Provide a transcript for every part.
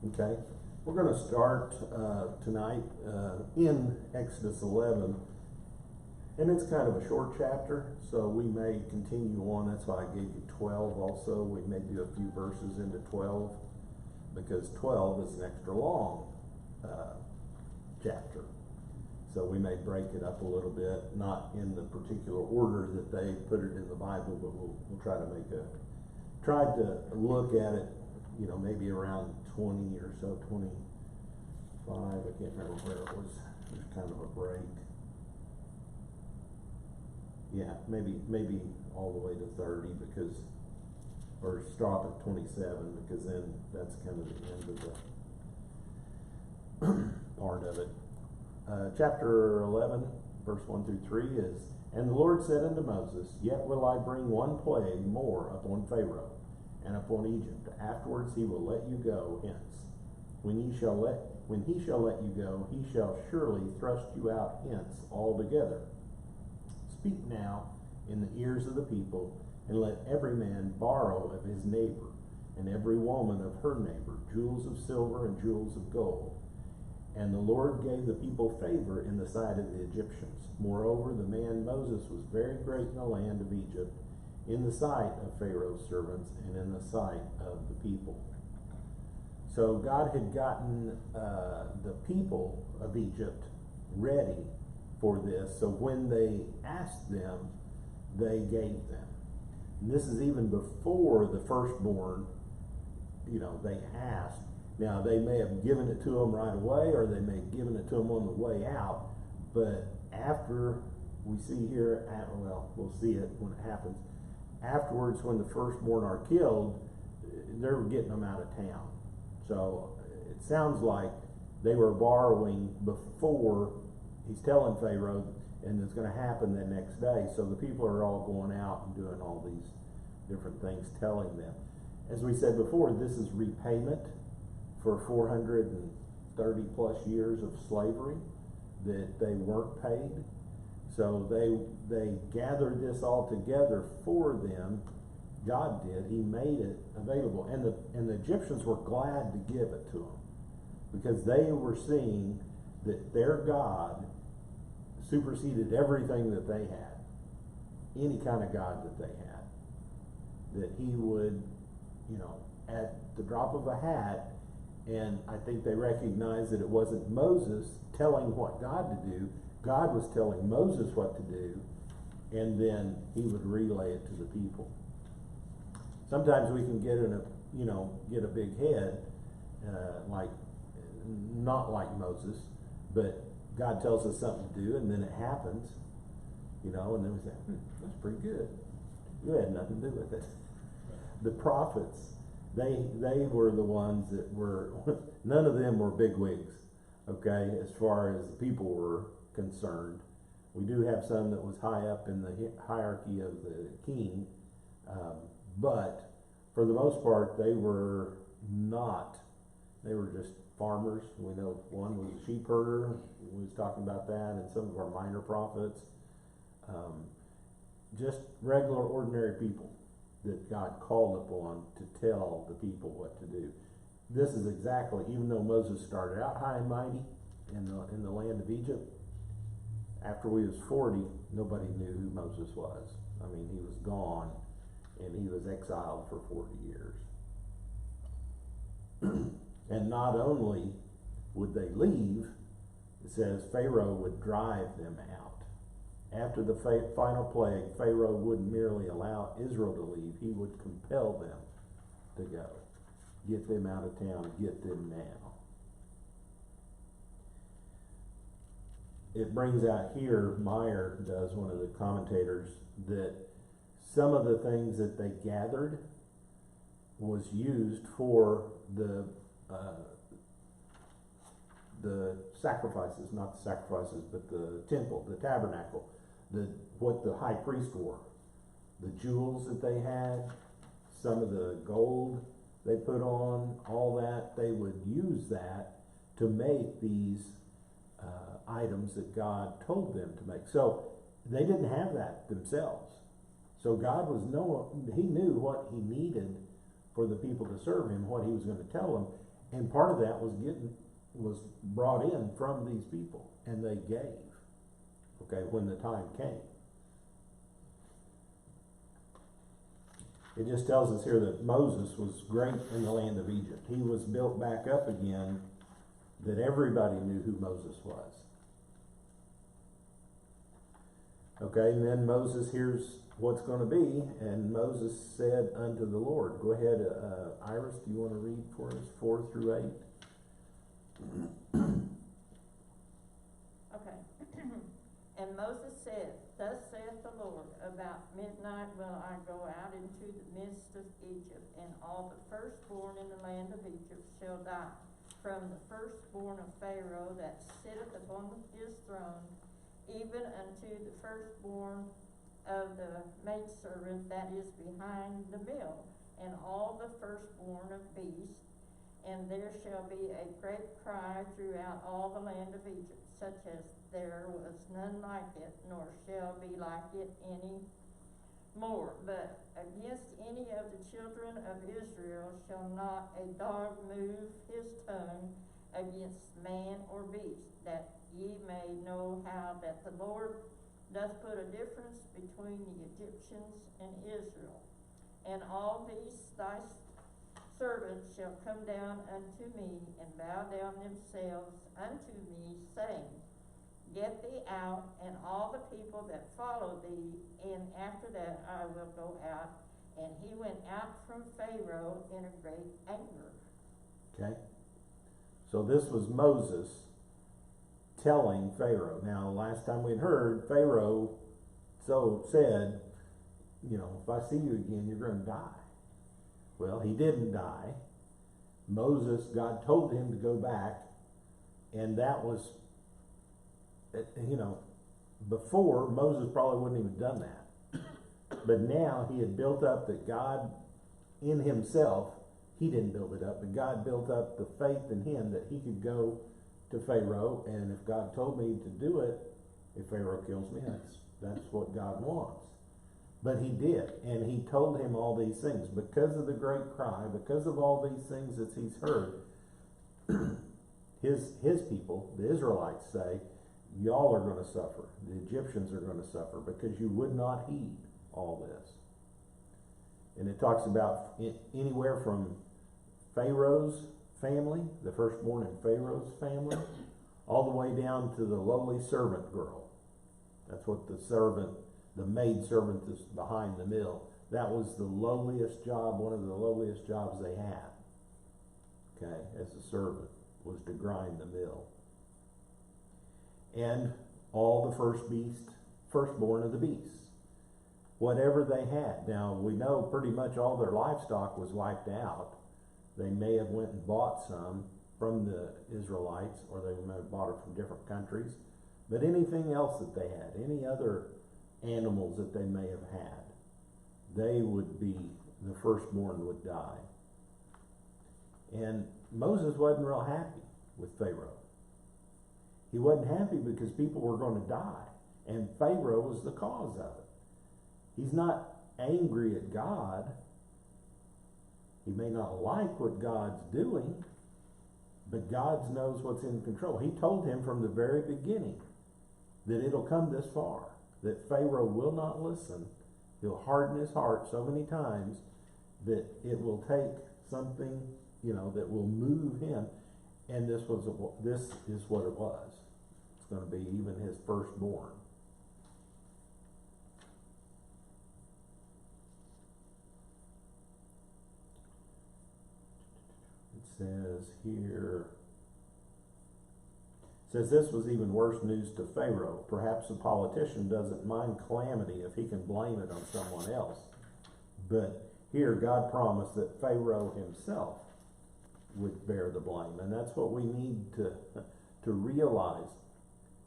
Okay, we're going to start tonight in Exodus 11, and it's kind of a short chapter, so we may continue on. That's why I gave you 12 also. We may do a few verses into 12, because 12 is an extra long chapter. So we may break it up a little bit, not in the particular order that they put it in the Bible, but we'll try to try to look at it, you know, maybe around 20 or so, 25, I can't remember where it was. There's kind of a break. Yeah, maybe all the way to 30, because, or stop at 27, because then that's kind of the end of the part of it. Chapter 11, verse 1 through 3 is, "And the Lord said unto Moses, Yet will I bring one plague more upon Pharaoh and upon Egypt. Afterwards he will let you go hence. When he shall let you go, he shall surely thrust you out hence altogether. Speak now in the ears of the people, and let every man borrow of his neighbor, and every woman of her neighbor, jewels of silver and jewels of gold. And the Lord gave the people favor in the sight of the Egyptians. Moreover, the man Moses was very great in the land of Egypt, in the sight of Pharaoh's servants, and in the sight of the people." So God had gotten the people of Egypt ready for this. So when they asked them, they gave them. And this is even before the firstborn, you know, they asked. Now, they may have given it to them right away, or they may have given it to them on the way out, but after we see here, we'll see it when it happens. Afterwards, when the firstborn are killed, they're getting them out of town. So it sounds like they were borrowing before he's telling Pharaoh, and it's going to happen the next day. So the people are all going out and doing all these different things, telling them. As we said before, this is repayment for 430 plus years of slavery that they weren't paid. So they gathered this all together for them. God did. He made it available. And the Egyptians were glad to give it to them, because they were seeing that their God superseded everything that they had, any kind of God that they had, that he would, you know, at the drop of a hat. And I think they recognized that it wasn't Moses telling what God to do. God was telling Moses what to do, and then he would relay it to the people. Sometimes we can get get a big head, not like Moses, but God tells us something to do, and then it happens, you know, and then we say, that's pretty good. You had nothing to do with it. The prophets, they were the ones that were, none of them were bigwigs, okay, as far as the people were concerned. We do have some that was high up in the hierarchy of the king, but for the most part, they were not. They were just farmers. We know one was a sheep herder. We was talking about that, and some of our minor prophets. Just regular, ordinary people that God called upon to tell the people what to do. This is exactly, even though Moses started out high and mighty in the land of Egypt, after he was 40, nobody knew who Moses was. I mean, he was gone, and he was exiled for 40 years. And not only would they leave, it says Pharaoh would drive them out. After the final plague, Pharaoh wouldn't merely allow Israel to leave, he would compel them to go. Get them out of town, get them now. It brings out here, Meyer does, one of the commentators, that some of the things that they gathered was used for the sacrifices, not the sacrifices, but the temple, the tabernacle, what the high priest wore, the jewels that they had, some of the gold they put on, all that, they would use that to make these items that God told them to make. So they didn't have that themselves. So God he knew what he needed for the people to serve him, what he was going to tell them, And part of that was brought in from these people, and they gave, okay, when the time came. It just tells us here that Moses was great in the land of Egypt. He was built back up again, that everybody knew who Moses was. Okay, and then Moses hears what's going to be, and Moses said unto the Lord. Go ahead, Iris, do you want to read for us 4 through 8? Okay. And Moses said, Thus saith the Lord, about midnight will I go out into the midst of Egypt, and all the firstborn in the land of Egypt shall die, from the firstborn of Pharaoh that sitteth upon his throne, even unto the firstborn of the maidservant that is behind the mill, and all the firstborn of beasts. And there shall be a great cry throughout all the land of Egypt, such as there was none like it, nor shall be like it any more. But against any of the children of Israel shall not a dog move his tongue against man or beast, that ye may know how that the Lord doth put a difference between the Egyptians and Israel. And all these thy servants shall come down unto me, and bow down themselves unto me, saying, Get thee out, and all the people that follow thee, and after that I will go out. And he went out from Pharaoh in a great anger. Okay. So this was Moses telling Pharaoh. Now, last time we'd heard, Pharaoh said, if I see you again, you're going to die. Well, he didn't die. Moses, God told him to go back, and that was, before, Moses probably wouldn't even done that. But now he had built up that God in himself, he didn't build it up, but God built up the faith in him that he could go to Pharaoh, and if God told me to do it, if Pharaoh kills me, that's what God wants. But he did, and he told him all these things. Because of the great cry, because of all these things that he's heard, his people, the Israelites, say, y'all are going to suffer. The Egyptians are going to suffer because you would not heed all this. And it talks about anywhere from Pharaoh's family, the firstborn in Pharaoh's family, all the way down to the lowly servant girl. That's what the maid servant is behind the mill. That was the lowliest job, one of the lowliest jobs they had. Okay, as a servant, was to grind the mill. And all the firstborn of the beasts. Whatever they had. Now, we know pretty much all their livestock was wiped out. They may have went and bought some from the Israelites, or they may have bought it from different countries. But anything else that they had, any other animals that they may have had, they would be, the firstborn would die. And Moses wasn't real happy with Pharaoh. He wasn't happy because people were going to die, and Pharaoh was the cause of it. He's not angry at God. He may not like what God's doing, but God knows what's in control. He told him from the very beginning that it'll come this far, that Pharaoh will not listen. He'll harden his heart so many times that it will take something, that will move him. And this is what it was. It's going to be even his firstborn. Says here, this was even worse news to Pharaoh. Perhaps a politician doesn't mind calamity if he can blame it on someone else. But here God promised that Pharaoh himself would bear the blame. And that's what we need to realize.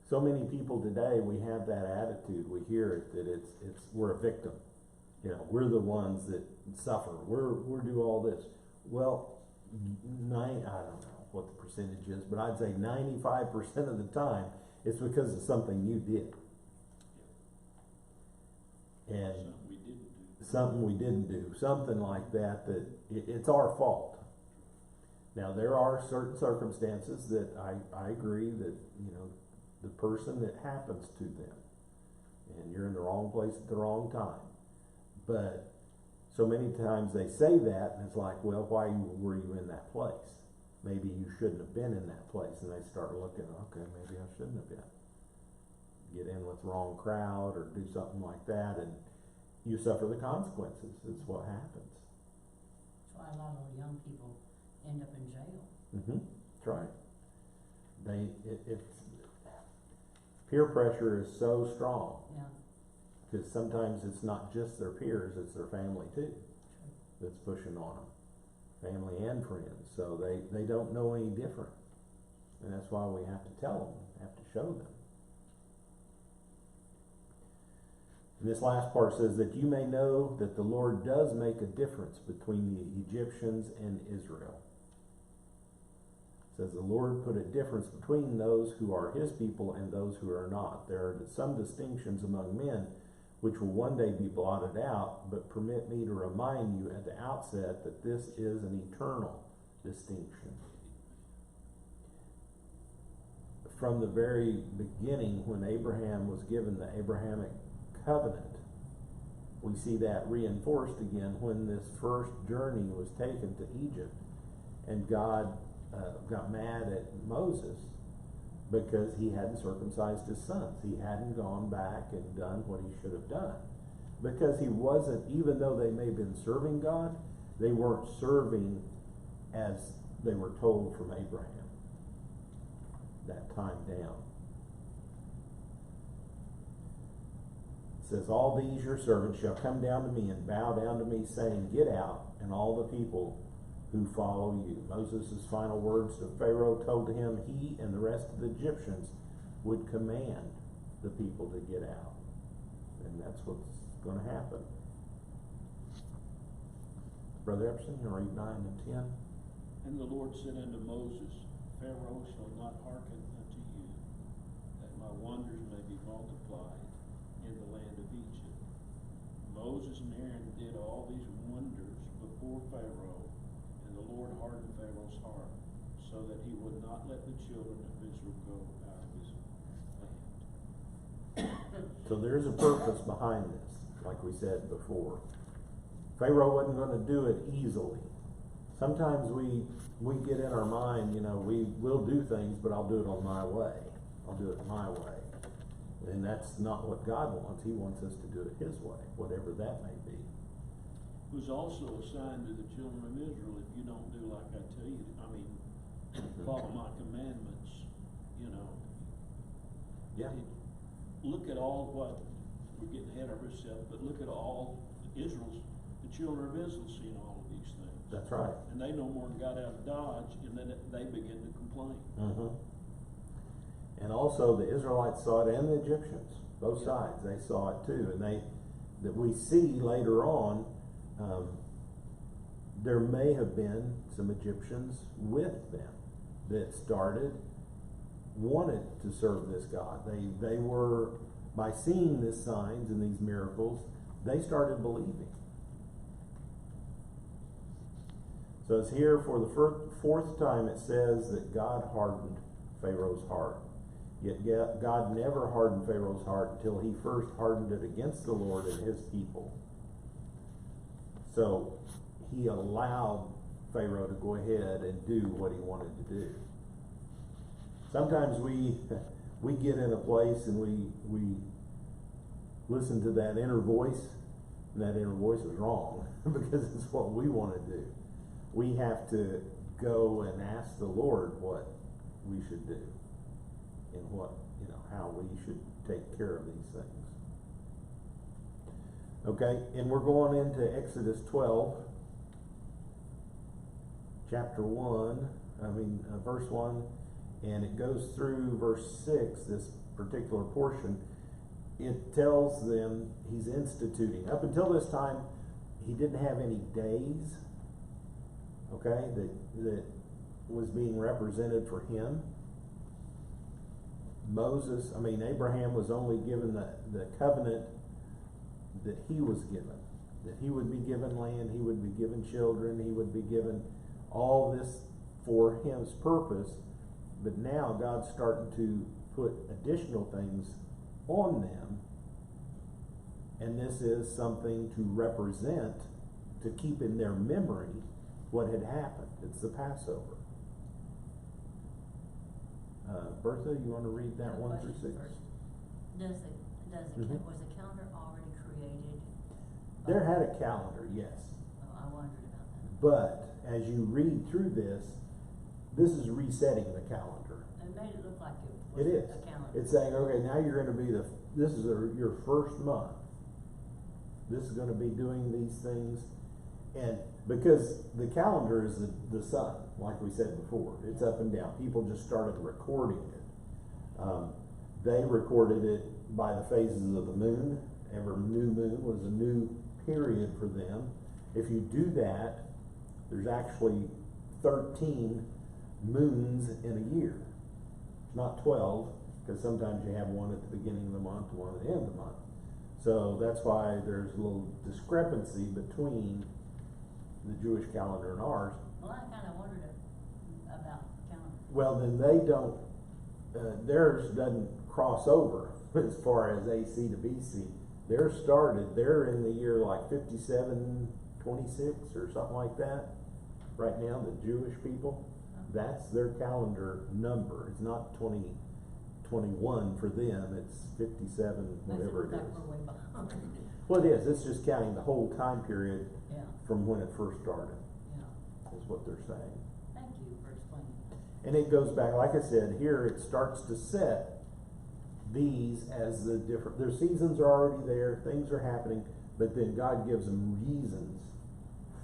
So many people today, we have that attitude. We hear it, that it's we're a victim. We're the ones that suffer. We're do all this. Well, I don't know what the percentage is, but I'd say 95% of the time it's because of something you did. And something we didn't do. Something like that, it's our fault. Now, there are certain circumstances that I agree that, the person that happens to them, and you're in the wrong place at the wrong time. But so many times they say that, and it's like, well, why were you in that place? Maybe you shouldn't have been in that place. And they start looking, okay, maybe I shouldn't have been. Get in with the wrong crowd or do something like that, and you suffer the consequences. It's what happens. That's why a lot of young people end up in jail. That's right. It's peer pressure is so strong. Yeah. Because sometimes it's not just their peers, it's their family too, that's pushing on them. Family and friends, so they don't know any different. And that's why we have to tell them, have to show them. And this last part says that you may know that the Lord does make a difference between the Egyptians and Israel. It says the Lord put a difference between those who are his people and those who are not. There are some distinctions among men which will one day be blotted out, but permit me to remind you at the outset that this is an eternal distinction. From the very beginning, when Abraham was given the Abrahamic covenant, we see that reinforced again when this first journey was taken to Egypt, and God got mad at Moses because he hadn't circumcised his sons. He hadn't gone back and done what he should have done. Because he wasn't, even though they may have been serving God, they weren't serving as they were told from Abraham that time down. It says, all these your servants shall come down to me and bow down to me, saying, get out, and all the people who follow you. Moses' final words to Pharaoh told him he and the rest of the Egyptians would command the people to get out. And that's what's going to happen. Brother Epson, you read 9 and 10. And the Lord said unto Moses, Pharaoh shall not hearken unto you, that my wonders may be multiplied in the land of Egypt. Moses and Aaron did all these wonders before Pharaoh, and the Lord hardened Pharaoh's heart, so that he would not let the children of Israel go out of his land. So there's a purpose behind this, like we said before. Pharaoh wasn't going to do it easily. Sometimes we get in our mind, we will do things, but I'll do it on my way. I'll do it my way. And that's not what God wants. He wants us to do it his way, whatever that may be. It was also a sign to the children of Israel, if you don't do like I tell you, follow my commandments, Yeah. Look at all what, we're getting ahead of ourselves, but look at all the children of Israel seeing all of these things. That's right. And they no more than got out of Dodge, and then they begin to complain. And also the Israelites saw it and the Egyptians, both sides, they saw it too. And that we see later on, there may have been some Egyptians with them that wanted to serve this God. They were, by seeing these signs and these miracles, they started believing. So it's here for the fourth time it says that God hardened Pharaoh's heart. Yet God never hardened Pharaoh's heart until he first hardened it against the Lord and his people. So he allowed Pharaoh to go ahead and do what he wanted to do. Sometimes we get in a place and we listen to that inner voice, and that inner voice is wrong because it's what we want to do. We have to go and ask the Lord what we should do and how we should take care of these things. Okay, and we're going into Exodus 12, verse 1, and it goes through verse 6, this particular portion. It tells them he's instituting. Up until this time, he didn't have any days, okay, that was being represented for him. Abraham was only given the covenant that he was given. That he would be given land, he would be given children, he would be given all this for his purpose, but now God's starting to put additional things on them, and this is something to represent, to keep in their memory what had happened. It's the Passover. Bertha, you want to read that 1 through 6? Was the calendar already created? There had a calendar, yes. Oh, I wondered about that. But as you read through this is resetting the calendar. It made it look like it was It is. a calendar. It's saying, okay, now you're going to be this is your first month. This is going to be doing these things. And because the calendar is the sun, like we said before, it's up and down. People just started recording it. They recorded it by the phases of the moon. Every new moon was a new period for them. If you do that, there's actually 13 moons in a year. Not 12, because sometimes you have one at the beginning of the month, one at the end of the month. So that's why there's a little discrepancy between the Jewish calendar and ours. Well, I kind of wondered about the calendar. Well, then they don't, theirs doesn't cross over as far as AC to BC. They're in the year like 5726 or something like that. Right now, the Jewish people, that's their calendar number. It's not 2021 for them, it's 57, whatever it is. We're way behind. Well, it is, it's just counting the whole time period Yeah, from when it first started, yeah. is what they're saying. Thank you for explaining that. And it goes back, like I said, here it starts to set these as the different, their seasons are already there, things are happening, but then God gives them reasons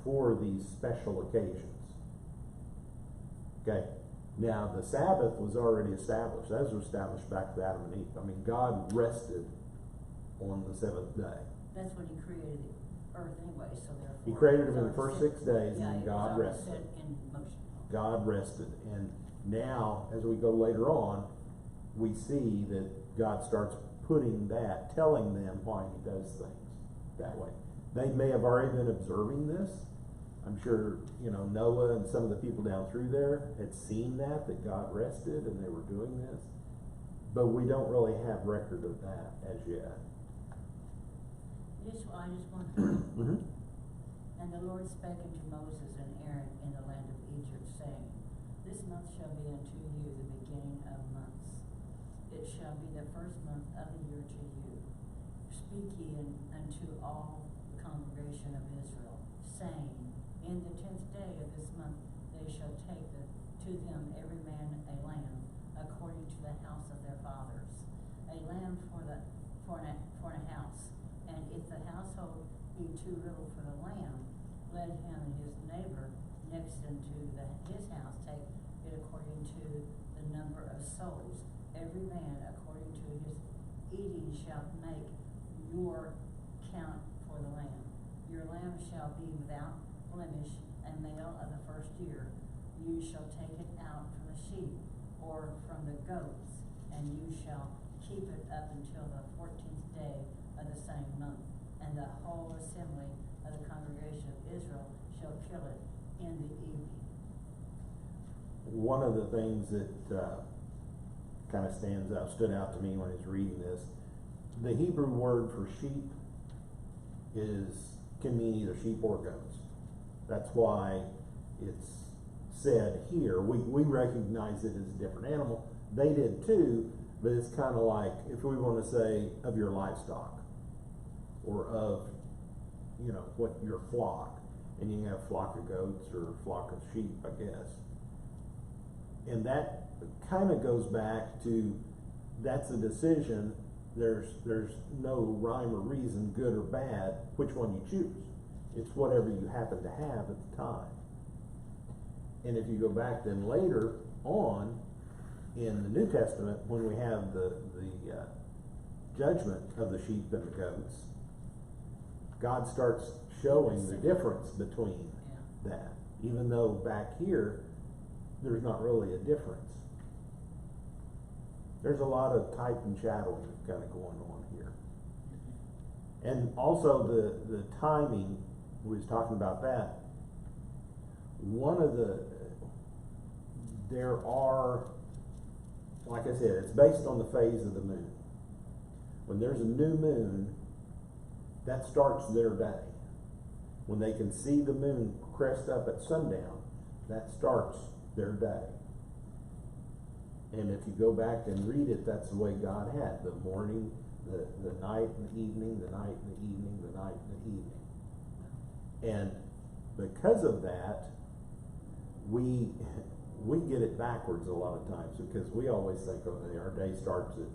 for these special occasions. Okay, now the Sabbath was already established. That was established back with Adam and Eve. I mean, God rested on the seventh day. That's when he created the earth anyway, so therefore. He created it them in was the first already 6 days, set- and then yeah, God it was already rested. set in motion. God rested, and now as we go later on, we see that God starts putting that, telling them why he does things that way. They may have already been observing this. I'm sure, Noah and some of the people down through there had seen that God rested and they were doing this, but we don't really have record of that as yet. I just want Mm-hmm. And the Lord spake unto Moses and Aaron in the land of Egypt, saying, This month shall be unto you the beginning of months. It shall be the first month of the year to you. Speak ye unto all the congregation of Israel, saying, In the 10th day of this month they shall take to them every man a lamb, according to the house of their fathers, a lamb for a house. And if the household be too little for the lamb, let him and his neighbor next unto his house take it according to the number of souls. Every man according to his eating shall make your count for the lamb. Your lamb shall be without blemish, a male of the first year. You shall take it out from the sheep or from the goats, and you shall keep it up until the 14th day of the same month. And the whole assembly of the congregation of Israel shall kill it in the evening. One of the things that kind of stood out to me when I was reading this, the Hebrew word for sheep can mean either sheep or goats. That's why it's said here. We recognize it as a different animal. They did too, but it's kind of like if we want to say of your livestock or of what your flock, and you can have a flock of goats or a flock of sheep, I guess. And that kind of goes back to, that's a decision. There's no rhyme or reason, good or bad, which one you choose. It's whatever you happen to have at the time. And if you go back then later on in the New Testament, when we have the judgment of the sheep and the goats, God starts showing the difference between that, even though back here there's not really a difference. There's a lot of type and shadowing kind of going on here. And also the timing, we was talking about that. One of there are, like I said, it's based on the phase of the moon. When there's a new moon, that starts their day. When they can see the moon crest up at sundown, that starts their day. And if you go back and read it, that's the way God had the morning, the night and the evening, the night and the evening, the night and the evening. And because of that, we get it backwards a lot of times, because we always think, oh, our day starts at,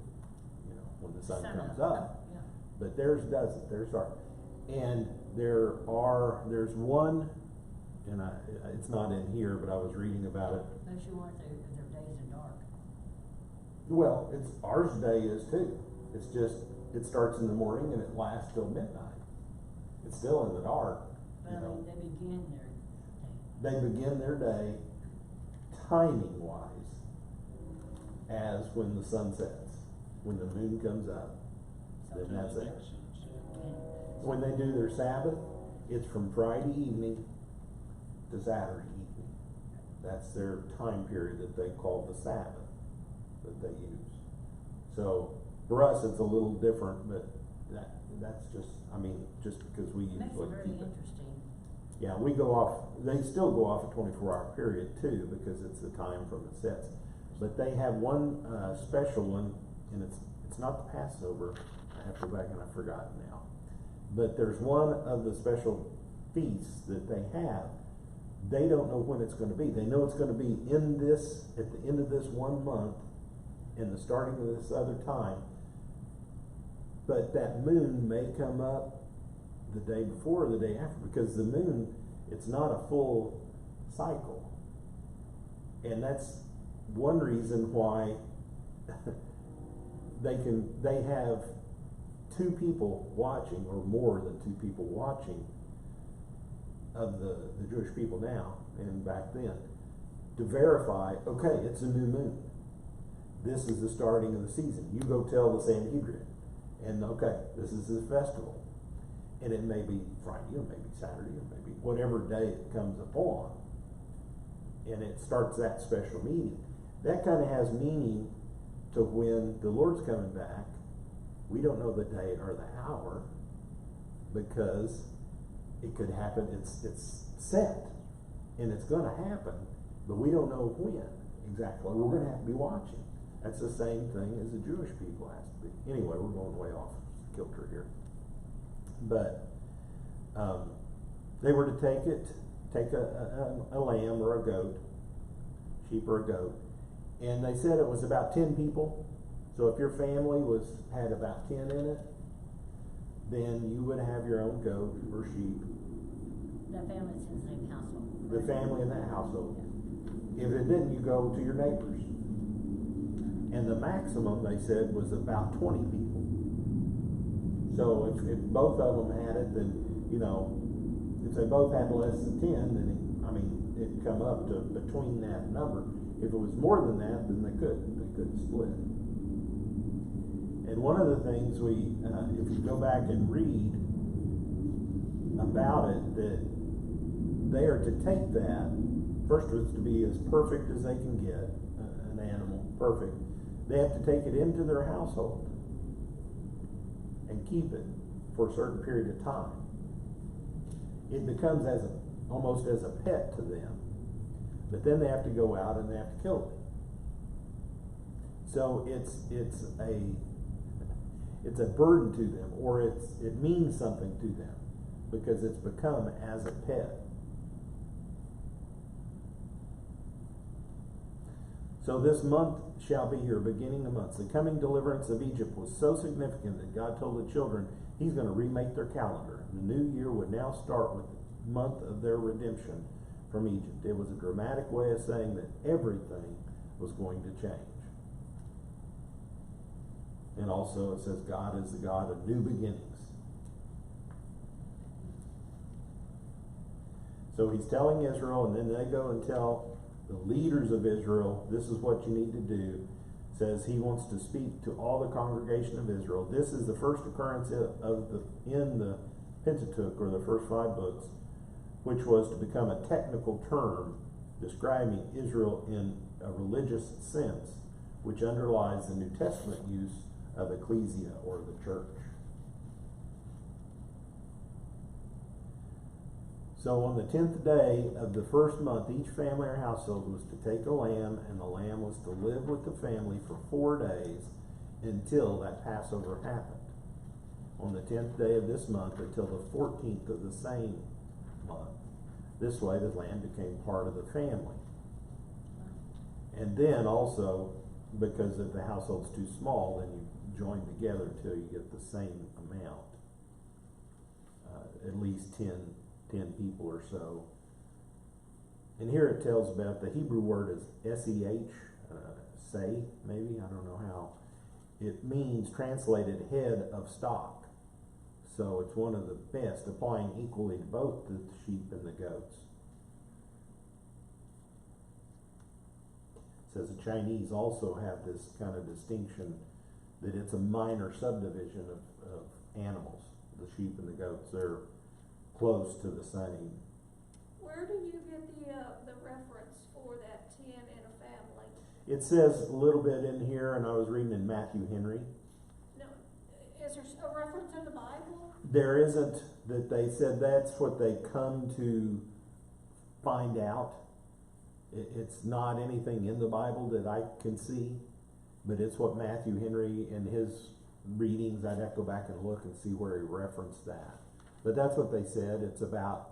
when the sun comes up. Yeah. But theirs doesn't. Theirs start. And there's one, and it's not in here, but I was reading about it. But you weren't there because their days are dark. Well, ours day is too. It's just, it starts in the morning and it lasts till midnight. It's still in the dark, But I mean, they begin their day. They begin their day timing wise as when the sun sets. When the moon comes up, then that's it. Makes sense, yeah. When they do their Sabbath, it's from Friday evening to Saturday evening. That's their time period that they call the Sabbath that they use. So for us, it's a little different, but that's just, just because we Makes it usually very keep it. interesting. Yeah, we go off, they still go off a 24-hour period too, because it's the time from it sets. But they have one special one, and it's not the Passover. I have to go back and I've forgotten now. But there's one of the special feasts that they have. They don't know when it's going to be. They know it's going to be at the end of this 1 month, and the starting of this other time. But that moon may come up the day before or the day after, because the moon, it's not a full cycle. And that's one reason why they have 2 people watching, or more than 2 people watching, of the Jewish people now and back then, to verify, okay, it's a new moon. This is the starting of the season. You go tell the Sanhedrin, and okay, this is the festival. And it may be Friday, or maybe Saturday, or maybe whatever day it comes upon. And it starts that special meeting. That kind of has meaning to when the Lord's coming back. We don't know the day or the hour, because it could happen. It's set, and it's going to happen, but we don't know when exactly. We're going to have to be watching. That's the same thing as the Jewish people has to be. Anyway, we're going way off kilter here. But they were to take a lamb or a goat, sheep or a goat, and they said it was about 10 people. So if your family had about 10 in it, then you would have your own goat or sheep. That family's in the same household. The family in that household. If it didn't, you go to your neighbors. And the maximum, they said, was about 20 people. So if both of them had it, then, if they both had less than 10, then it'd come up to between that number. If it was more than that, then they couldn't split. And one of the things if you go back and read about it, that they are to take that, first it's to be as perfect as they can get, an animal, perfect. They have to take it into their household and keep it for a certain period of time. It becomes almost as a pet to them. But then they have to go out and they have to kill it. So it's a burden to them, or it means something to them, because it's become as a pet. So this month shall be your beginning of months. The coming deliverance of Egypt was so significant that God told the children He's going to remake their calendar. The new year would now start with the month of their redemption from Egypt. It was a dramatic way of saying that everything was going to change. And also it says God is the God of new beginnings. So He's telling Israel, and then they go and tell the leaders of Israel, this is what you need to do. It says He wants to speak to all the congregation of Israel. This is the first occurrence in the Pentateuch, or the first 5 books, which was to become a technical term describing Israel in a religious sense which underlies the New Testament use of ecclesia or the church. So on the 10th day of the first month, each family or household was to take a lamb, and the lamb was to live with the family for 4 days until that Passover happened. On the 10th day of this month until the 14th of the same month. This way the lamb became part of the family. And then also, because if the household's too small, then you join together till you get the same amount. At least 10 people or so. And here it tells about the Hebrew word is S-E-H, say, maybe, I don't know how. It means translated head of stock. So it's one of the best, applying equally to both the sheep and the goats. It says the Chinese also have this kind of distinction that it's a minor subdivision of animals, the sheep and the goats. They're close to the same. Where do you get the reference for that 10 in a family? It says a little bit in here, and I was reading in Matthew Henry. No, is there a reference in the Bible? There isn't, that they said that's what they come to find out. It's not anything in the Bible that I can see, but it's what Matthew Henry in his readings, I'd have to go back and look and see where he referenced that. But that's what they said. It's about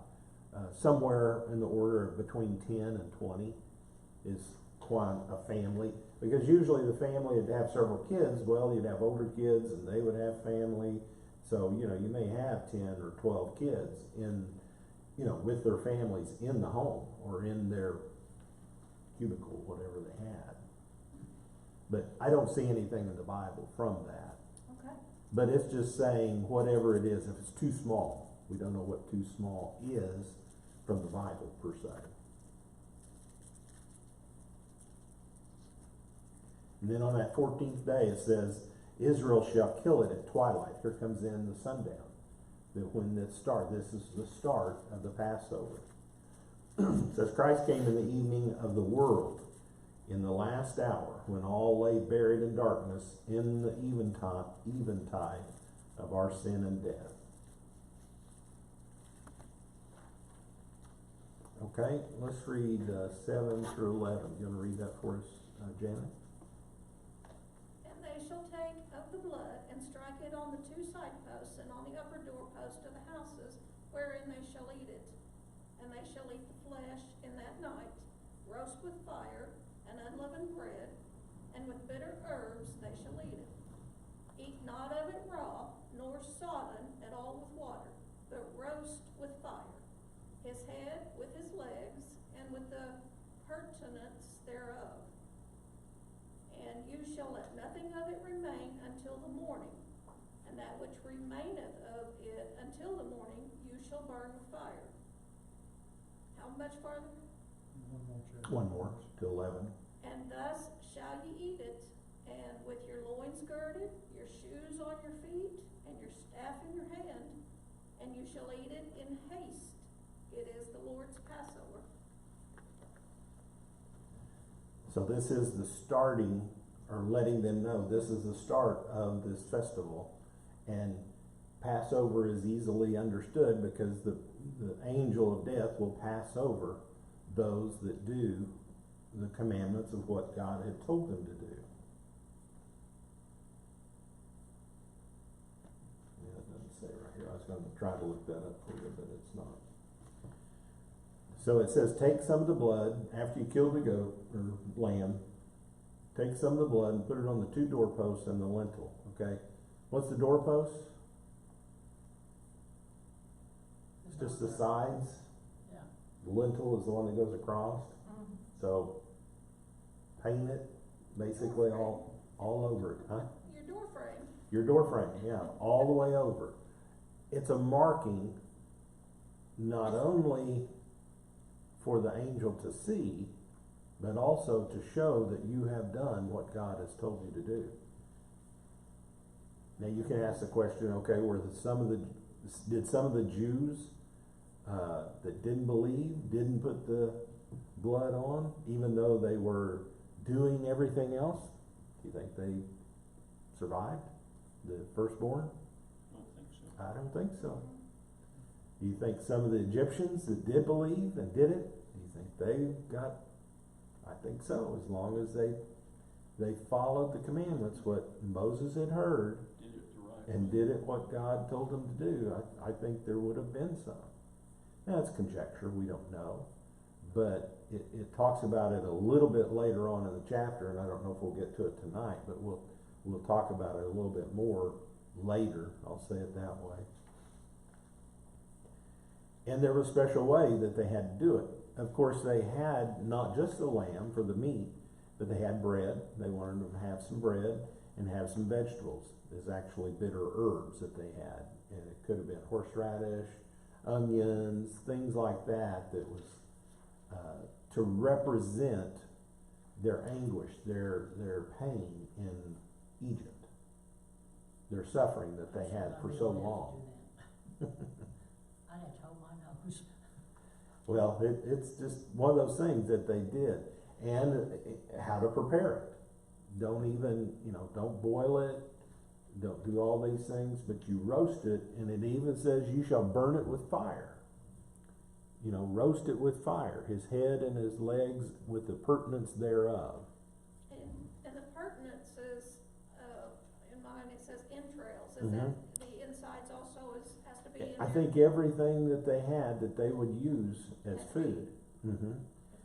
somewhere in the order of between 10 and 20 is a family. Because usually the family would have several kids. Well, you'd have older kids and they would have family. So, you may have 10 or 12 kids with their families in the home or in their cubicle, whatever they had. But I don't see anything in the Bible from that. Okay. But it's just saying whatever it is, if it's too small, we don't know what too small is from the Bible per se. And then on that 14th day it says, Israel shall kill it at twilight. Here comes in the sundown. When this is the start of the Passover. It says, Christ came in the evening of the world, in the last hour, when all lay buried in darkness, in the eventide of our sin and death. Okay, let's read 7 through 11. You want to read that for us, Janet? And they shall take of the blood and strike it on the 2 side posts and on the upper doorpost of the houses, wherein they shall eat it. And they shall eat the flesh in that night, roast with fire, and unleavened bread, and with bitter herbs they shall eat it. Eat not of it raw, nor sodden at all with water, but roast with fire. His head with his legs, and with the purtenance thereof. And you shall let nothing of it remain until the morning. And that which remaineth of it until the morning you shall burn with fire. How much farther? One more, to 11. And thus shall ye eat it, and with your loins girded, your shoes on your feet, and your staff in your hand, and you shall eat it in haste. It is the Lord's Passover. So this is the starting, or letting them know this is the start of this festival. And Passover is easily understood because the angel of death will pass over those that do the commandments of what God had told them to do. Yeah, it doesn't say right here. I was going to try to look that up for you, but it's not. So it says, take some of the blood after you kill the goat or lamb. Take some of the blood and put it on the 2 doorposts and the lintel. Okay, what's the doorpost? It's just the sides. Yeah. The lintel is the one that goes across. Mm-hmm. So paint it basically all over it, huh? Your door frame. Your door frame, yeah, all the way over. It's a marking not only for the angel to see, but also to show that you have done what God has told you to do. Now you can ask the question, okay, did some of the Jews that didn't believe, didn't put the blood on, even though they were doing everything else, do you think they survived? The firstborn? I don't think so. I don't think so. Do you think some of the Egyptians that did believe and did it, do you think they got, I think so, as long as they followed the commandments, what Moses had heard, Did it the right and way. did it what God told them to do, I think there would have been some. Now, it's conjecture, we don't know, but it talks about it a little bit later on in the chapter, and I don't know if we'll get to it tonight, but we'll talk about it a little bit more later, I'll say it that way. And there was a special way that they had to do it. Of course, they had not just the lamb for the meat, but they had bread. They wanted them to have some bread and have some vegetables. There's actually bitter herbs that they had, and it could have been horseradish, onions, things like that, that was to represent their anguish, their pain in Egypt, their suffering that they had for so long. I had to hold my nose. Well, it's just one of those things that they did, and how to prepare it. Don't even, don't boil it, don't do all these things, but you roast it, and it even says you shall burn it with fire. Roast it with fire, his head and his legs with the pertinence thereof. And the pertinence is, in mine it says entrails, is Mhm. that the insides also has to be in I there think everything that they had that they would use as food.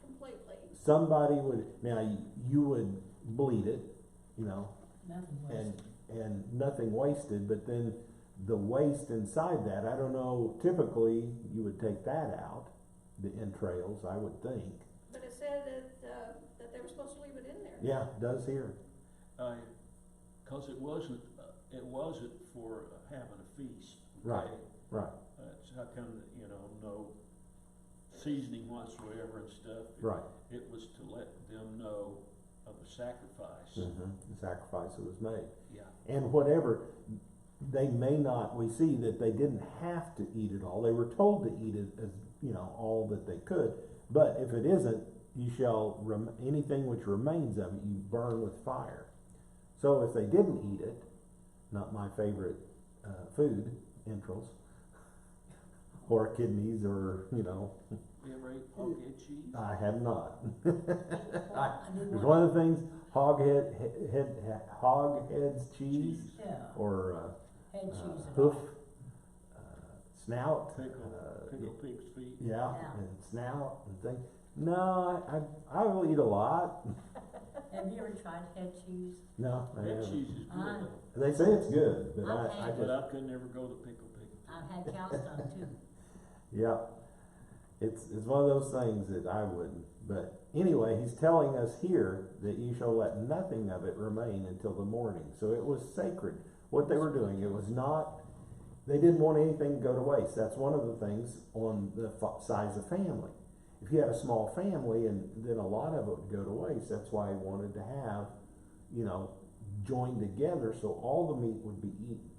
completely. Somebody would, now you would bleed it, Nothing and wasted. nothing wasted, but then the waste inside that, I don't know, typically you would take that out, the entrails, I would think. But it said that they were supposed to leave it in there. Yeah, it does here. Cause it wasn't for having a feast. Right. Okay? Right, That's how come, no seasoning whatsoever and stuff. right. It was to let them know of the sacrifice. The sacrifice that was made. Yeah. And whatever, they may not, we see that they didn't have to eat it all. They were told to eat it as, all that they could. But if it isn't, you shall, anything which remains of it, you burn with fire. So if they didn't eat it, not my favorite food, entrails, or kidneys, or, You ever ate hog-head cheese? I have not. I did It's one- one of the things, hog head's cheese, Yeah, or head cheese and hoof, all. snout, Pickle pig's feet. yeah, Yeah. and snout and things. No, I will eat a lot. Have you ever tried head cheese? No, I Head haven't. cheese is I- good, They say it's good, but I Okay. but just, I could never go to pickle pig. I've had cow tongue too. yeah. It's one of those things that I wouldn't. But anyway, he's telling us here that you shall let nothing of it remain until the morning. So it was sacred. What they were doing, it was not, they didn't want anything to go to waste. That's one of the things on the size of family. If you had a small family, and then a lot of it would go to waste, that's why he wanted to have, joined together so all the meat would be eaten,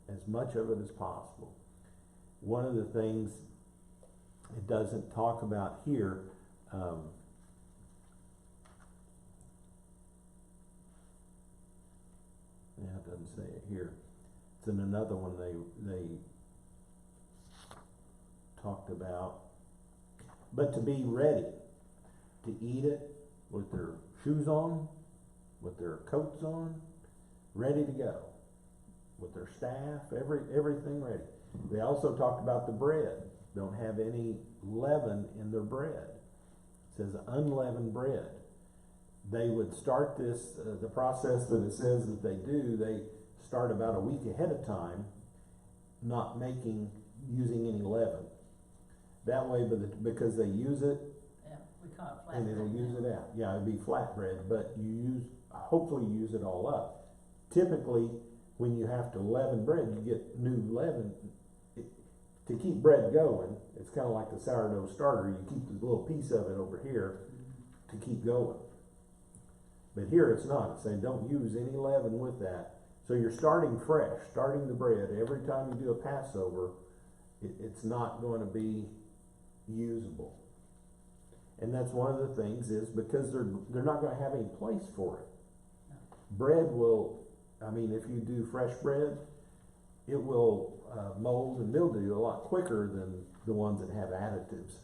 as much of it as possible. One of the things it doesn't talk about here, it doesn't say it here. It's in another one they talked about. But to be ready to eat it with their shoes on, with their coats on, ready to go, with their staff, everything ready. They also talked about the bread. Don't have any leaven in their bread. It says unleavened bread. They would start this, the process that it says that they start about a week ahead of time, not using any leaven. That way, because they use it, Yeah, we call it flat. and it'll use it out. Yeah, it'd be flatbread, but hopefully you use it all up. Typically, when you have to leaven bread, you get new leaven. To keep bread going, it's kind of like the sourdough starter. You keep the little piece of it over here to keep going. But here it's not. It's saying don't use any leaven with that. So you're starting fresh, starting the bread. Every time you do a Passover, it's not going to be usable. And that's one of the things is because they're not gonna have any place for it. No. Bread will, I mean, if you do fresh bread, it will mold and mildew a lot quicker than the ones that have additives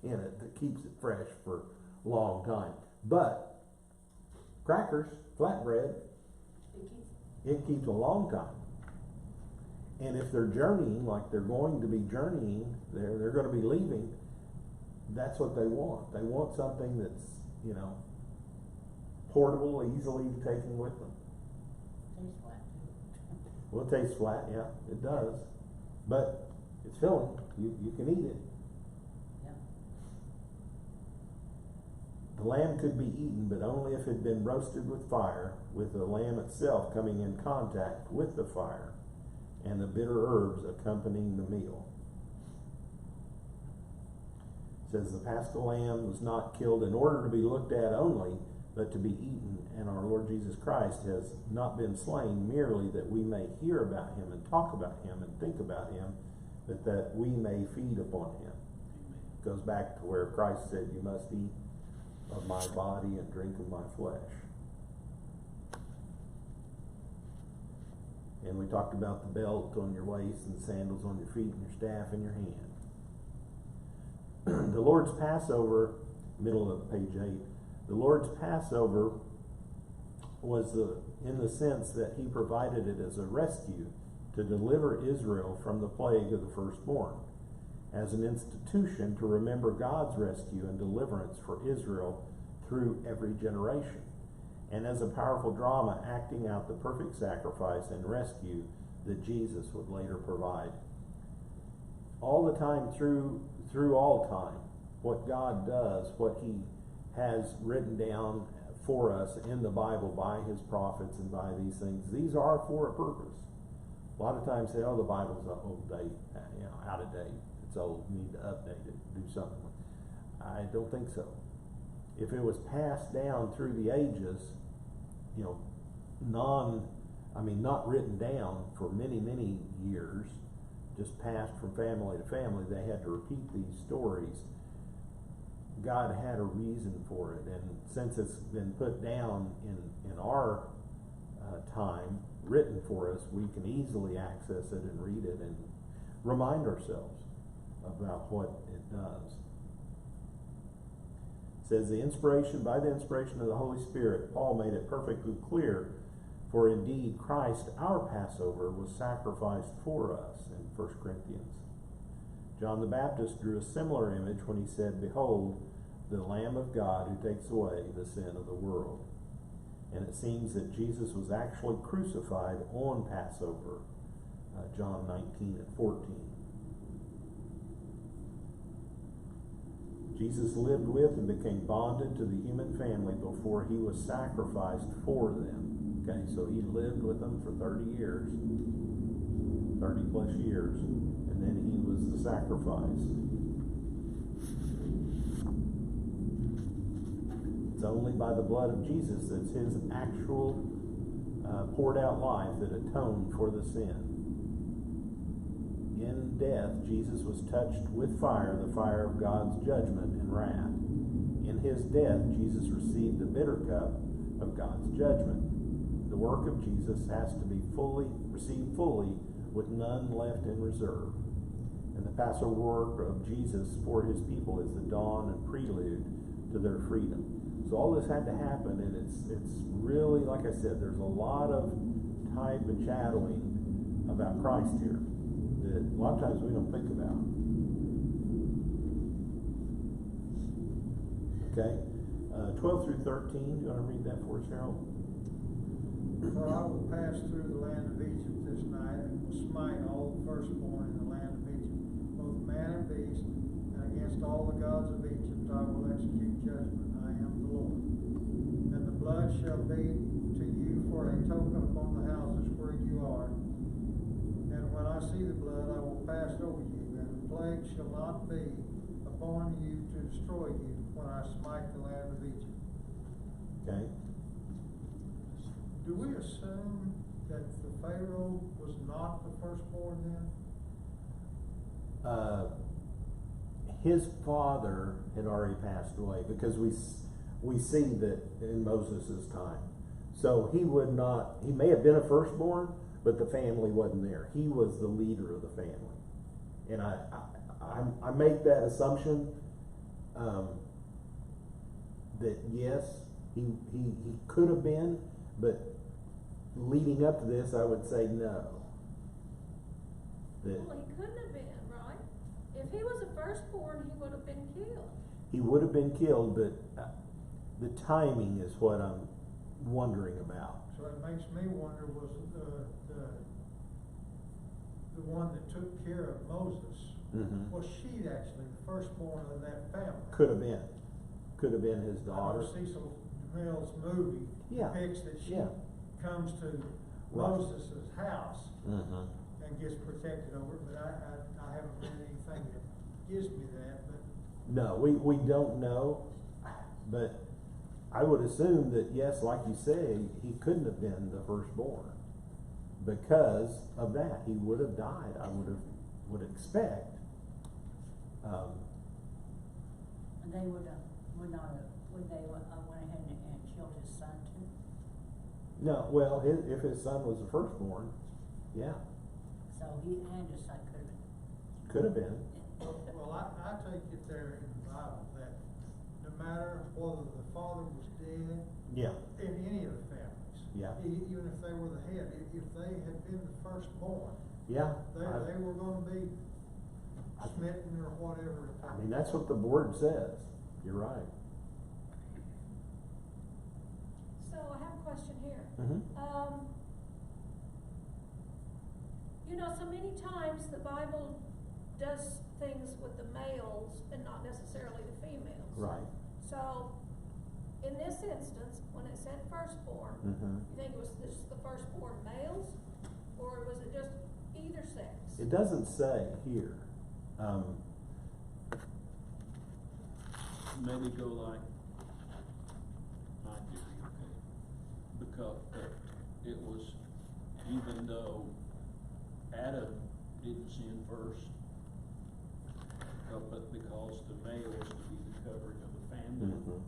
in it that keeps it fresh for a long time. But crackers, flatbread, it keeps a long time. And if they're journeying, like they're going to be journeying, they're going to be leaving, that's what they want. They want something that's, you know, portable, easily taken with them. Tastes flat too. Well, it tastes flat, yeah, it does. But it's filling. You can eat it. Yep. The lamb could be eaten, but only if it had been roasted with fire, with the lamb itself coming in contact with the fire, and the bitter herbs accompanying the meal. It says the Paschal lamb was not killed in order to be looked at only, but to be eaten, and our Lord Jesus Christ has not been slain merely that we may hear about him and talk about him and think about him, but that we may feed upon him. It goes back to where Christ said, you must eat of my body and drink of my flesh. And we talked about the belt on your waist and sandals on your feet and your staff in your hand. The Lord's Passover, middle of page 8, the Lord's Passover was in the sense that he provided it as a rescue to deliver Israel from the plague of the firstborn, as an institution to remember God's rescue and deliverance for Israel through every generation, and as a powerful drama acting out the perfect sacrifice and rescue that Jesus would later provide. All the time through all time, what God does, what he has written down for us in the Bible by his prophets and by these things, these are for a purpose. A lot of times say, oh, the Bible's old date, out of date. It's old, you need to update it, do something. I don't think so. If it was passed down through the ages, not written down for many, many years, just passed from family to family, they had to repeat these stories. God had a reason for it, and since it's been put down in our time, written for us, we can easily access it and read it and remind ourselves about what it does. It says by the inspiration of the Holy Spirit, Paul made it perfectly clear, for indeed Christ, our Passover, was sacrificed for us in 1 Corinthians. John the Baptist drew a similar image when he said, behold, the Lamb of God who takes away the sin of the world. And it seems that Jesus was actually crucified on Passover, John 19:14. Jesus lived with and became bonded to the human family before he was sacrificed for them. Okay, so he lived with them for 30 years, 30 plus years, and then he was the sacrifice. It's only by the blood of Jesus that's his actual poured out life that atoned for the sin. In death, Jesus was touched with fire, the fire of God's judgment and wrath. In his death, Jesus received the bitter cup of God's judgment. The work of Jesus has to be received fully, with none left in reserve. And the Passover work of Jesus for his people is the dawn and prelude to their freedom. So all this had to happen, and it's really, like I said, there's a lot of type and shadowing about Christ here that a lot of times we don't think about. Okay, 12 through 13, you want to read that for us, Harold? For I will pass through the land of Egypt this night, and will smite all the firstborn in the land of Egypt, both man and beast, and against all the gods of Egypt I will execute judgment. I am the Lord. And the blood shall be to you for a token upon the houses where you are. And when I see the blood, I will pass over you, and the plague shall not be upon you to destroy you when I smite the land of Egypt. Okay. Do we assume that the Pharaoh was not the firstborn then? his father had already passed away, because we see that in Moses' time. So he may have been a firstborn, but the family wasn't there. He was the leader of the family. And I make that assumption, that yes, he could have been, but leading up to this, I would say no. That Well, he couldn't have been, right? If he was a firstborn, he would have been killed. he would have been killed, but the timing is what I'm wondering about. So it makes me wonder, was the one that took care of Moses, Mhm. was she actually the firstborn of that family? Could have been his I know daughter. Cecil DeMille's movie Yeah, depicts that she yeah. comes to Right. Moses' house Mhm. and gets protected over it, but I haven't read anything that gives me that, but No, we don't know, but I would assume that yes, like you say, he couldn't have been the firstborn. Because of that, he would have died, I would expect. And they would they went ahead and killed his son too? No, well, if his son was the firstborn, yeah, So he and his son could have been. could have been. well, I take it there in the Bible that no matter whether the father was dead Yeah, in any of the families, Yeah. even if they were the head, if they had been the firstborn, yeah. they were gonna be smitten or whatever. I mean, that's what the board says. You're right. So I have a question here. Mhm. You know, so many times the Bible does things with the males and not necessarily the females. Right. So, in this instance, when it said firstborn, Mhm. you think it was just the firstborn males, or was it just either sex? It doesn't say here. Maybe go like my theory, okay? Because it was, even though Adam didn't sin first, but because the male was to be the covering of the family, Mhm.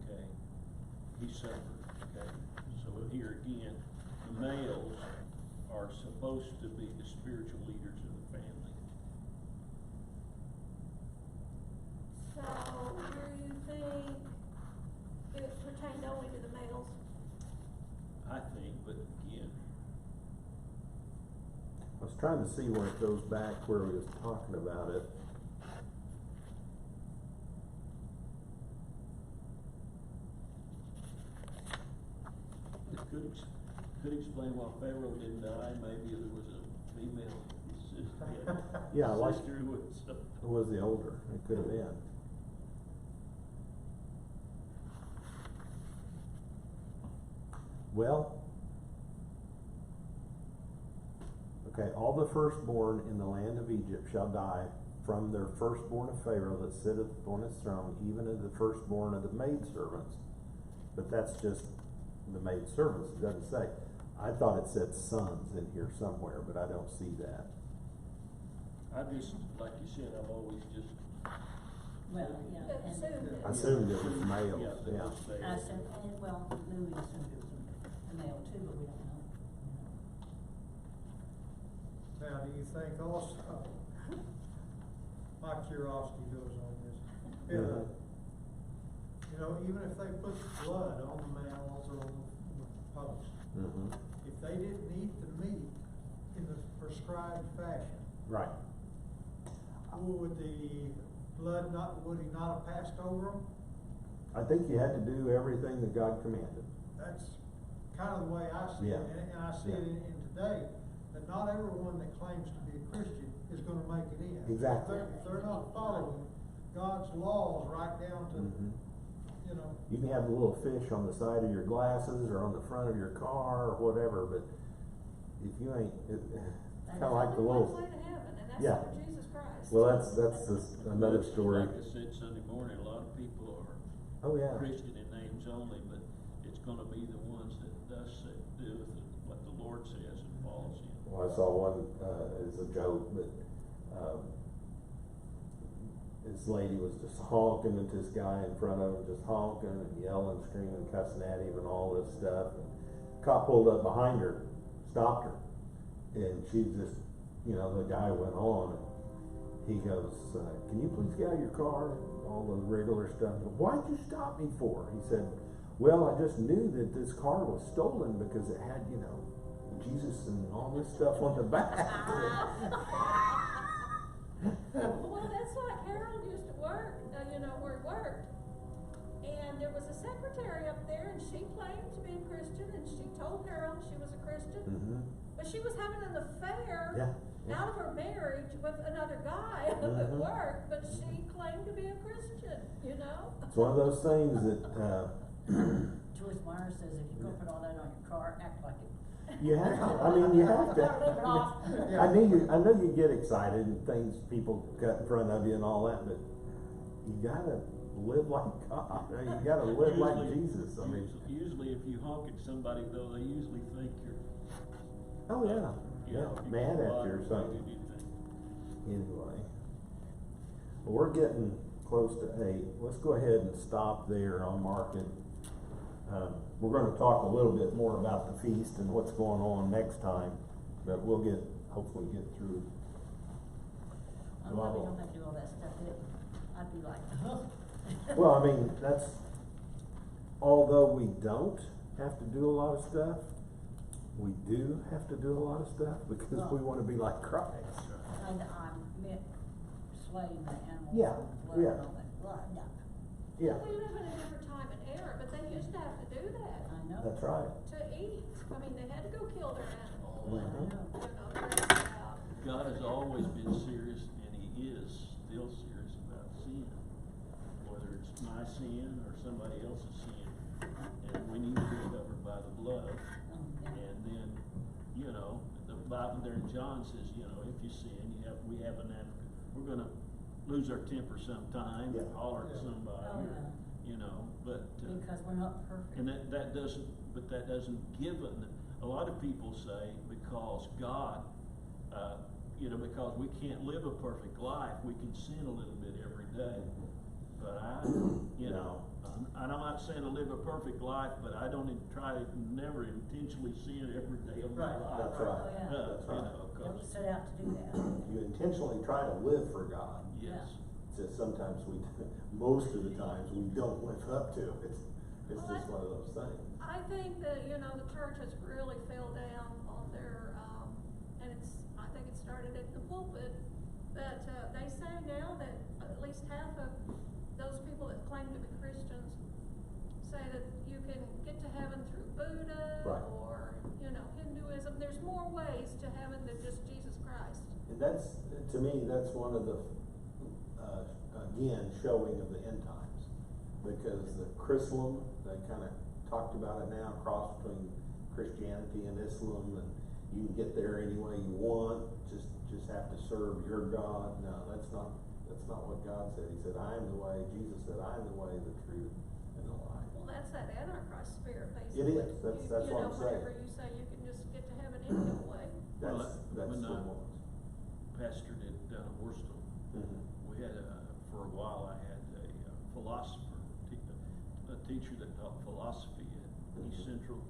okay, he suffered, okay? So here again, the males are supposed to be the spiritual leaders of the family. So, do you think it pertained only to the males? I think, but again, I was trying to see where it goes back where he was talking about it. it could explain why Pharaoh didn't die. Maybe there was a female sister, Yeah, like- sister who was, It was the older. It could have been. Well, okay, all the firstborn in the land of Egypt shall die, from their firstborn of Pharaoh that sitteth upon his throne, even as the firstborn of the maidservants. But that's just the maidservants, it doesn't say. I thought it said sons in here somewhere, but I don't see that. I just, like you said, I've always just. Well, yeah, and Assumed it. I assumed it was males, Yeah, that yeah. was male. I said, and well, Louis assumed it was a male too, but we don't know. Now, do you think also, my curiosity goes on this, Mhm. you know, even if they put blood on the males or on the post, Mhm. if they didn't eat the meat in the prescribed fashion, Right. would the blood would he not have passed over them? I think you had to do everything that God commanded. That's kind of the way I see it, Yeah. and I see it Yeah. in today, that not everyone that claims to be a Christian is gonna make it in. Exactly. If they're not following God's laws right down to, Mhm. you know, You can have the little fish on the side of your glasses or on the front of your car or whatever, but if you ain't, kinda like the Only little. one way to heaven, and that's Yeah. through Jesus Christ. Well, that's just another story. Like I said Sunday morning, a lot of people are Oh, yeah. Christian in names only, but it's gonna be the ones that do with what the Lord says and follows Him. Well, I saw one, as a joke, but, this lady was just honking at this guy in front of him, just honking and yelling, screaming, cussing at him and all this stuff. And cop pulled up behind her, stopped her, and she just, the guy went on, and he goes, can you please get out of your car? And all the regular stuff. Why'd you stop me for? He said, well, I just knew that this car was stolen because it had, Jesus and all this stuff on the back. Well, that's like Harold used to work, where he worked. And there was a secretary up there, and she claimed to be a Christian, and she told Harold she was a Christian. Mm-hmm. But she was having an affair Yeah. out of her marriage with another guy up at work, but she claimed to be a Christian, It's one of those things that, Joyce Meyer says if you're gonna put all that on your car, act like it. you have to, you have to. Leave it off. I know you get excited and things people cut in front of you and all that, but you gotta live like God. You gotta live like Jesus. I mean, Usually if you honk at somebody though, they usually think you're, oh yeah, mad at you or something. Anything. Anyway, well, we're getting close to 8. Let's go ahead and stop there on Market. We're going to talk a little bit more about the feast and what's going on next time, but we'll hopefully get through. I'm glad we don't have to do all that stuff. I'd be like, Well, I mean, although we don't have to do a lot of stuff, we do have to do a lot of stuff because we want to be like Christ. And I meant slaying the animals. Yeah, blood yeah. and all that. Blood, no. Yeah, We live in a different time and era, but they used to have to do that I know. that's right. to eat. I mean, they had to go kill their animal Mhm. and, I know. bring it out. God has always been serious, and He is still serious about sin, whether it's my sin or somebody else's sin. And we need to be covered by the blood. And then, the Bible there in John says, if you sin, we have an advocate. We're gonna lose our temper sometime, Yeah. holler at somebody, Oh, or, but. Because we're not perfect. And that doesn't give it. A lot of people say because God, because we can't live a perfect life, we can sin a little bit every day. But I'm not saying to live a perfect life, but I don't never intentionally sin every day of my life. That's right. Oh, yeah. That's right. Don't set out to do that. You intentionally try to live for God. Yes. It's just sometimes most of the times we don't live up to it. It's Well, just one of those things. I think that, the church has really fell down on their, and I think it started at the pulpit, but, they say now that at least half of those people that claim to be Christians say that you can get to heaven through Buddha Right. or, Hinduism. There's more ways to heaven than just Jesus Christ. And to me, that's one of the, again, showing of the end times. Because the Chrislam, they kind of talked about it now, cross between Christianity and Islam, and you can get there any way you want, just have to serve your God. No, that's not what God said. He said, I am the way. Jesus said, I am the way, the truth, and the life. Well, that's that Antichrist spirit, It basically. is. That's what I'm saying. Whenever you say you can just get to heaven any old way. That's when the I one. pastored down at Worcester, Mm-hmm. we had for a while I had a philosopher, a teacher that taught philosophy at East Central,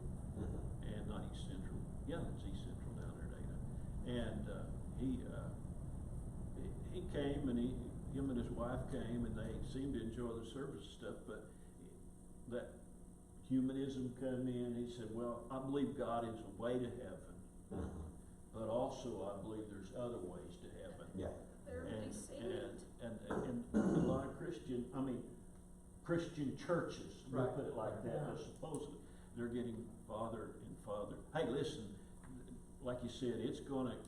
and not East Central, it's East Central down there, Dana. And he came, and him and his wife came, and they seemed to enjoy the service and stuff, but that humanism come in. He said, well, I believe God is a way to heaven, but also I believe there's other ways to heaven. Yeah. They're deceived. And a lot of Christian churches, we'll Right. put it like that, but supposedly they're getting farther and farther. Hey, listen, like you said,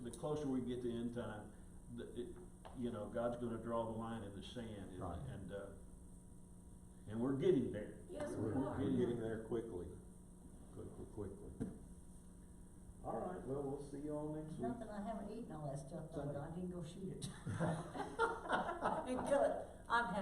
the closer we get to end time, God's gonna draw the line in the sand, Right. and we're getting there. Yes, We're we are. getting there quickly. Quickly. All right, well, we'll see you all next week. Not that I haven't eaten all that stuff, though, but I did go shoot it. And kill it. I've had